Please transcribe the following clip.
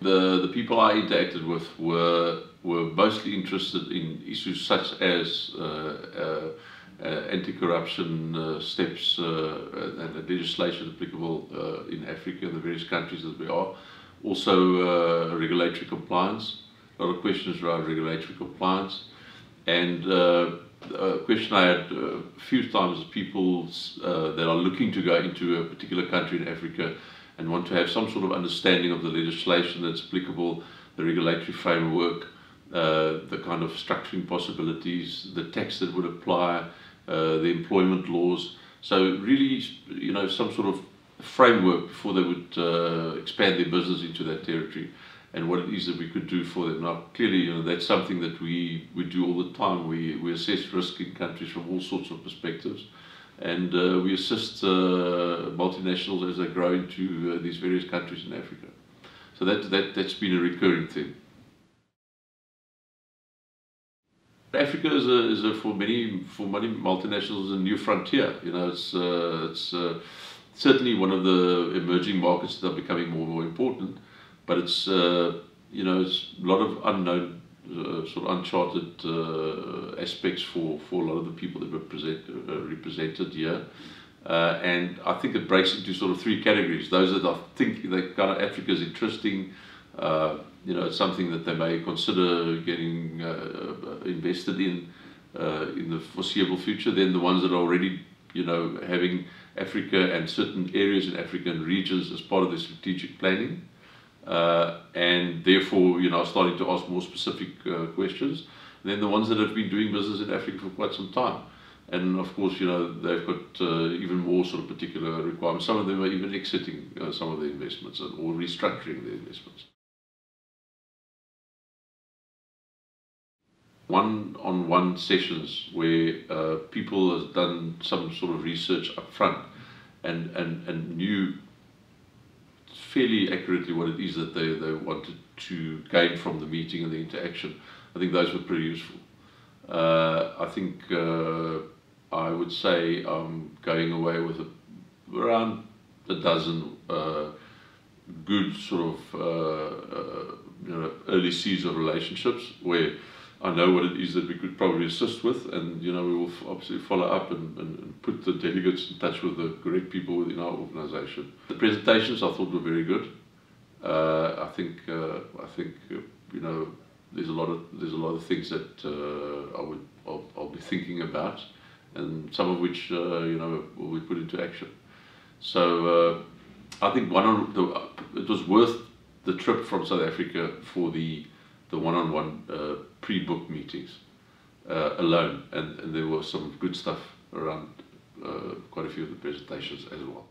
The people I interacted with were mostly interested in issues such as anti-corruption steps and the legislation applicable in Africa and the various countries that we are. Also regulatory compliance, a lot of questions around regulatory compliance. And a question I had a few times is people that are looking to go into a particular country in Africa and want to have some sort of understanding of the legislation that's applicable, the regulatory framework, the kind of structuring possibilities, the tax that would apply, the employment laws. So really, some sort of framework before they would expand their business into that territory, and what it is that we could do for them. Now, clearly, that's something that we do all the time. We assess risk in countries from all sorts of perspectives, and we assist multinationals as they grow into these various countries in Africa. So that's been a recurring thing. Africa is for many multinationals a new frontier. It's certainly one of the emerging markets that are becoming more and more important. But it's it's a lot of unknown, sort of uncharted aspects for a lot of the people that were represented here. And I think it breaks into sort of three categories. Those that I think that kind of Africa is interesting, it's something that they may consider getting invested in the foreseeable future. Then the ones that are already, having Africa and certain areas in Africa and regions as part of their strategic planning. And therefore, starting to ask more specific questions. And then the ones that have been doing business in Africa for quite some time. And of course, they've got even more sort of particular requirements. Some of them are even exiting some of the investments or restructuring their investments. One-on-one sessions where people have done some sort of research up front and knew fairly accurately what it is that they wanted to gain from the meeting and the interaction. I think those were pretty useful. I think I would say I'm going away with around a dozen good sort of early seeds of relationships where I know what it is that we could probably assist with, and we will obviously follow up and put the delegates in touch with the correct people within our organisation. The presentations I thought were very good. I think there's a lot of things that I'll be thinking about, and some of which will be put into action. So I think it was worth the trip from South Africa for the one-on-one pre-book meetings alone, and there was some good stuff around quite a few of the presentations as well.